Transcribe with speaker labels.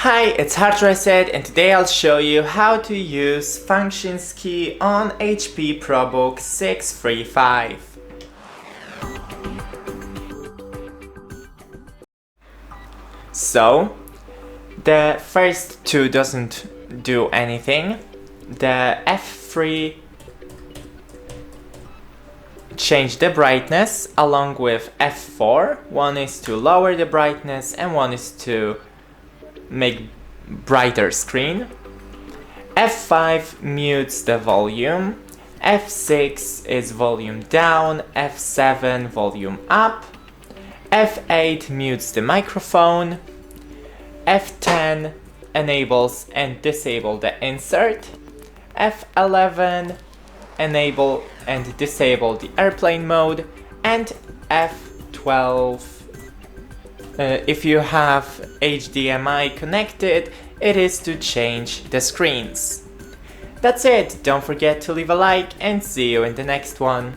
Speaker 1: Hi, it's HardReset, and today I'll show you how to use functions key on HP ProBook 635. So, the first two doesn't do anything. The F3 change the brightness along with F4. One is to lower the brightness and one is to make brighter screen. F5 mutes the volume. F6 is volume down. F7 volume up. F8 mutes the microphone. F10 enables and disable the insert. F11 enable and disable the airplane mode, and F12 if you have HDMI connected, it is to change the screens. That's it, don't forget to leave a like and see you in the next one.